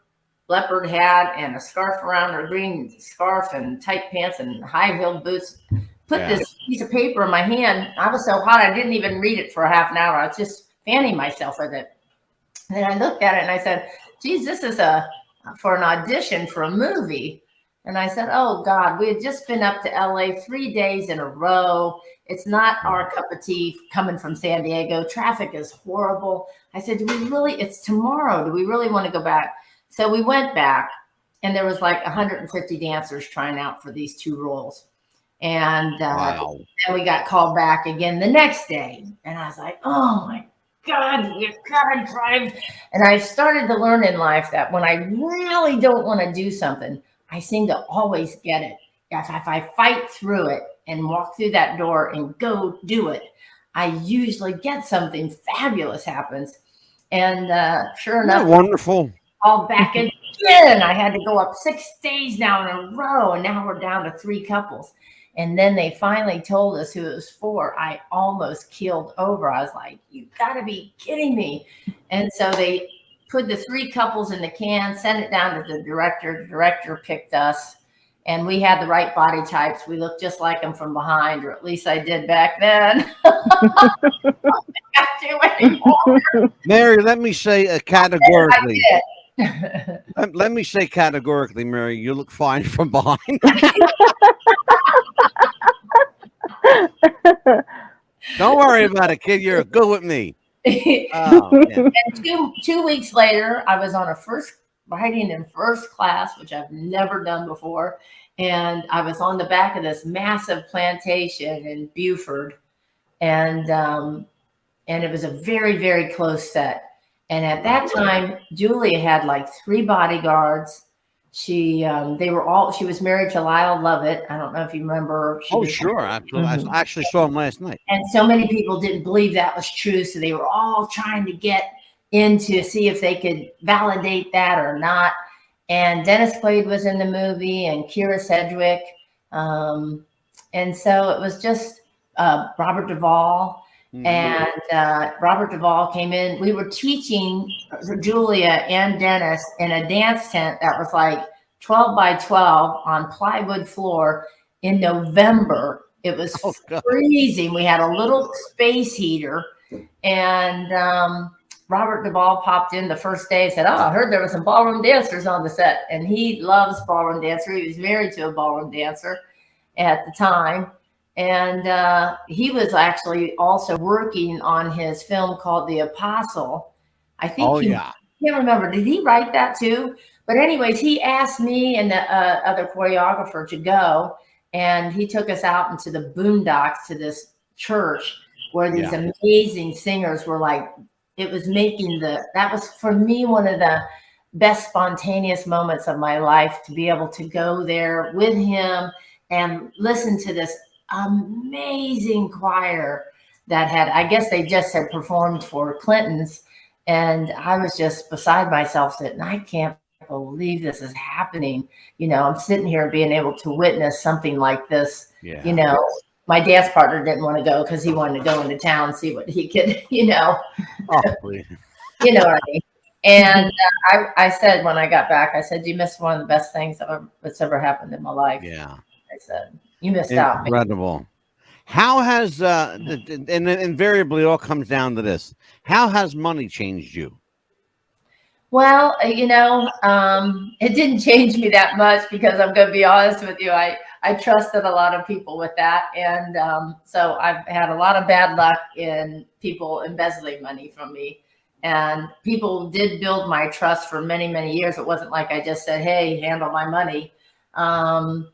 leopard hat and a scarf around her, green scarf and tight pants and high-heeled boots, put this piece of paper in my hand. I was so hot, I didn't even read it for a half an hour. I was just fanning myself with it. And then I looked at it and I said, geez, this is for an audition for a movie. And I said, oh God, we had just been up to LA 3 days in a row. It's not our cup of tea coming from San Diego. Traffic is horrible. I said, it's tomorrow. Do we really want to go back? So we went back, and there was like 150 dancers trying out for these 2 roles. And then we got called back again the next day. And I was like, oh my God, we've got to drive. And I started to learn in life that when I really don't want to do something, I seem to always get it. If I fight through it and walk through that door and go do it, I usually get something fabulous happens. And sure enough, wonderful. All back again. I had to go up 6 days now in a row, and now we're down to 3 couples. And then they finally told us who it was for. I almost keeled over. I was like, you got to be kidding me. And so they put the 3 couples in the can, sent it down to the director. The director picked us, and we had the right body types. We looked just like them from behind, or at least I did back then. Mary, let me say categorically. Let me say categorically, Mary, you look fine from behind. Don't worry about it, kid. You're good with me. Oh, yeah. And two weeks later, I was on riding in first class, which I've never done before. And I was on the back of this massive plantation in Beaufort. And it was a very, very close set. And at that time, Julia had like 3 bodyguards. She was married to Lyle Lovett. I don't know if you remember. Sure. Absolutely. I actually saw him last night. And so many people didn't believe that was true. So they were all trying to get in to see if they could validate that or not. And Dennis Quaid was in the movie, and Kira Sedgwick. And so it was just Robert Duvall. And Robert Duvall came in. We were teaching Julia and Dennis in a dance tent that was like 12 by 12 on plywood floor in November. It was freezing. We had a little space heater, and Robert Duvall popped in the first day and said, I heard there were some ballroom dancers on the set. And he loves ballroom dancer. He was married to a ballroom dancer at the time. And he was actually also working on his film called The Apostle. I think I can't remember. Did he write that too? But anyways, he asked me and the other choreographer to go, and he took us out into the boondocks to this church where these amazing singers were like, it was that was for me one of the best spontaneous moments of my life, to be able to go there with him and listen to this amazing choir that I guess they just had performed for Clinton's, and I was just beside myself sitting, I can't believe this is happening. I'm sitting here being able to witness something like this. My dance partner didn't want to go because he wanted to go into town and see what he could, Oh, please. You know what I mean? And I said, when I got back, I said, you missed one of the best things that's ever happened in my life. Yeah. I said, you missed out. Incredible. How has, and invariably all comes down to this, how has money changed you? Well, it didn't change me that much, because I'm going to be honest with you. I trusted a lot of people with that. And so I've had a lot of bad luck in people embezzling money from me. And people did build my trust for many, many years. It wasn't like I just said, hey, handle my money. And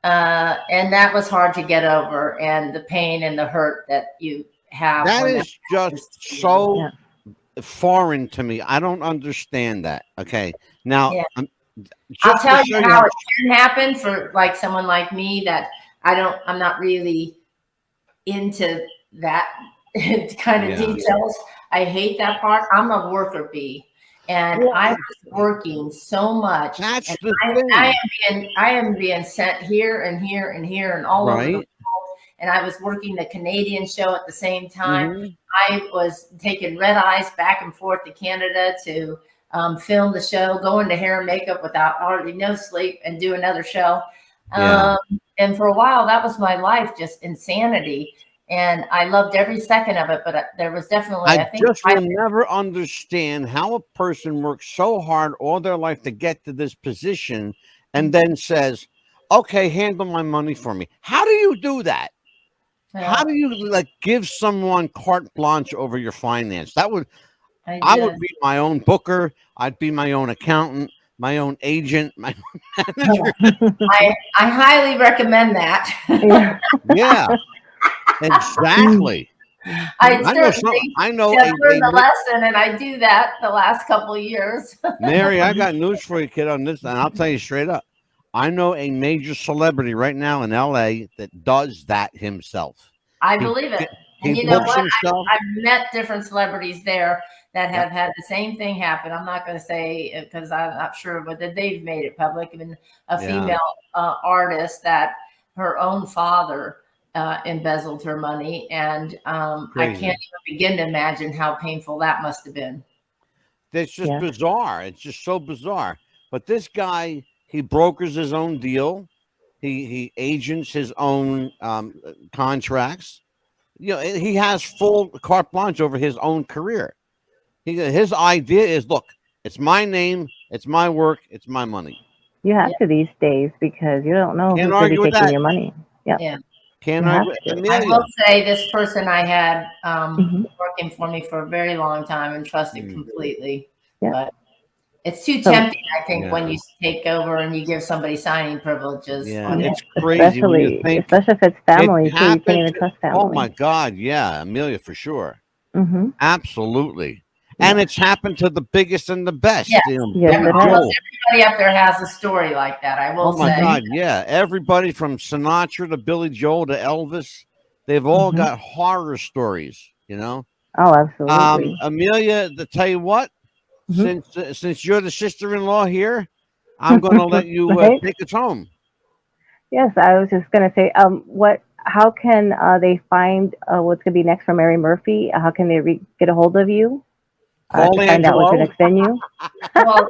that was hard to get over, and the pain and the hurt that you have. That is just so foreign to me. I don't understand that. Okay. Now, I'll tell you how it can happen for like someone like me, that I'm not really into that kind of details. I hate that part. I'm a worker bee. And Well, I was working so much. that's And the thing. I am being sent here and here and here and all over the Right. world. And I was working the Canadian show at the same time. Mhm. I was taking red eyes back and forth to Canada to film the show, go into hair and makeup without hardly no sleep, and do another show. Yeah. And for a while, that was my life, just insanity. And I loved every second of it. But there was definitely, I think, just will never understand how a person works so hard all their life to get to this position and then says, okay, handle my money for me. How do you do that? How do you like give someone carte blanche over your finance? I would be my own booker. I'd be my own accountant, my own agent, my own manager. I highly recommend that. Yeah, exactly. I know I've learned the lesson, and I do that the last couple of years. Mary, I got news for you, kid, on this, and I'll tell you straight up. I know a major celebrity right now in LA that does that himself. I believe it. And you know what? I've met different celebrities there that have had the same thing happen. I'm not going to say because I'm not sure, but that they've made it public. I mean, a female artist that her own father embezzled her money, and I can't even begin to imagine how painful that must have been. It's just bizarre. It's just so bizarre. But this guy, he brokers his own deal. He agents his own contracts. You know, he has full carte blanche over his own career. His idea is, look, it's my name, it's my work, it's my money. You have to these days because you don't know who's going to be taking your money. Yeah. I will say this person I had working for me for a very long time and trusted completely. Yeah. But it's too tempting, I think, when you take over and you give somebody signing privileges. Yeah, it's crazy. Especially if it's family, you can't even trust family. Oh, my God. Yeah, Amelia, for sure. Absolutely. And it's happened to the biggest and the best. Yeah. Everybody up there has a story like that, I will say. Oh, my God, yeah. Everybody from Sinatra to Billy Joel to Elvis, they've all got horror stories, you know? Oh, absolutely. Amelia, to tell you what, since you're the sister-in-law here, I'm going to let you take us home. Yes, I was just going to say, how can they find what's going to be next for Mary Murphy? How can they get a hold of you? To find out what's your next venue? Well,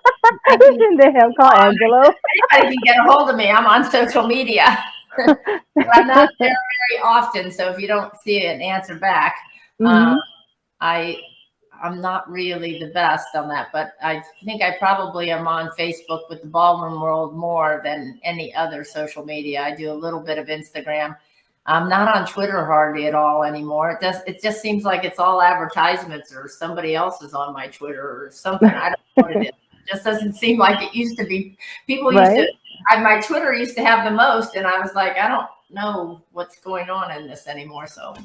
call Angelo. Anybody can get a hold of me. I'm on social media. I'm not there very often, so if you don't see an answer back, I'm not really the best on that, but I think I probably am on Facebook with the ballroom world more than any other social media. I do a little bit of Instagram. I'm not on Twitter hardly at all anymore. It just seems like it's all advertisements or somebody else is on my Twitter or something. I don't know what it is. It just doesn't seem like it used to be. People used to, my Twitter used to have the most, and I was like, I don't know what's going on in this anymore, so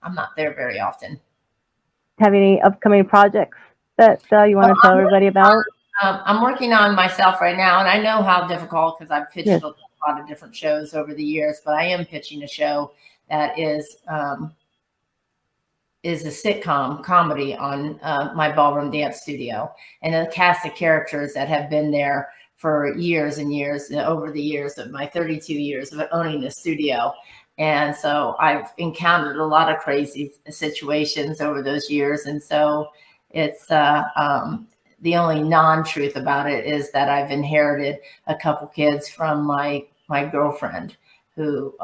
I'm not there very often. Have any upcoming projects that you want to tell everybody about? I'm working on myself right now, and I know how difficult because I've pitched a lot of different shows over the years, but I am pitching a show that is a sitcom comedy on my ballroom dance studio, and a cast of characters that have been there for years and years, over the years of my 32 years of owning the studio. And so I've encountered a lot of crazy situations over those years. And so it's the only non-truth about it is that I've inherited a couple kids from my girlfriend who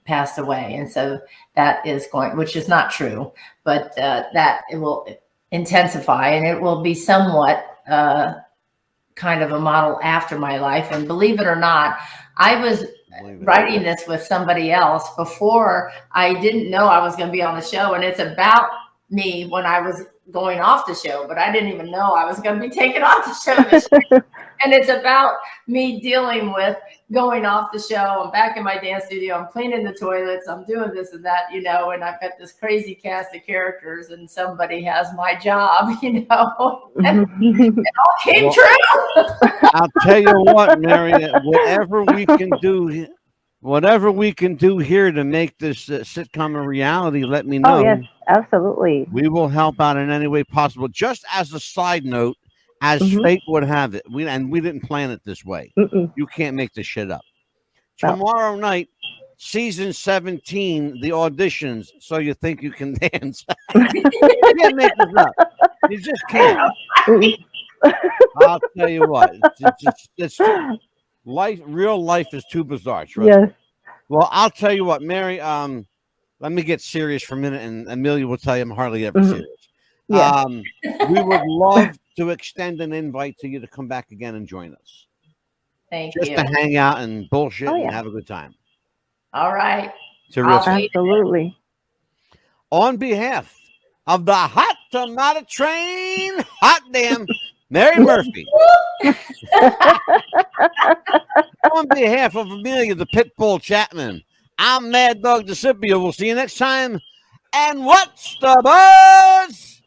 passed away. And so that is which is not true, but that it will intensify, and it will be somewhat kind of a model after my life. And believe it or not, I was writing this with somebody else before I didn't know I was going to be on the show. And it's about me when I was going off the show, but I didn't even know I was going to be taken off the show. And it's about me dealing with going off the show. I'm back in my dance studio. I'm cleaning the toilets. I'm doing this and that, you know, and I've got this crazy cast of characters, and somebody has my job, you know, and it all came true. I'll tell you what, Mary, whatever we can do here to make this sitcom a reality, let me know. Oh, yes, absolutely. We will help out in any way possible. Just as a side note, as Mhm. fate would have it. We didn't plan it this way. Mm-mm. You can't make this shit up. No. Tomorrow night, season 17, the auditions. So you think you can dance? You can't make this up. You just can't. Mm-mm. I'll tell you what. It's life. Real life is too bizarre. Trust Yes. me. Well, I'll tell you what, Mary. Let me get serious for a minute, and Amelia will tell you I'm hardly ever Mhm. serious. Yeah. We would love to extend an invite to you to come back again and join us, Thank just you. to hang out and bullshit Oh, and yeah. have a good time. All right. Terrific. I'll be- Absolutely. On behalf of the Hot Tomato Train, hot damn, Mary Murphy. On behalf of Amelia, the Pitbull Chapman, I'm Mad Dog DeCipio. We'll see you next time. And what's the buzz?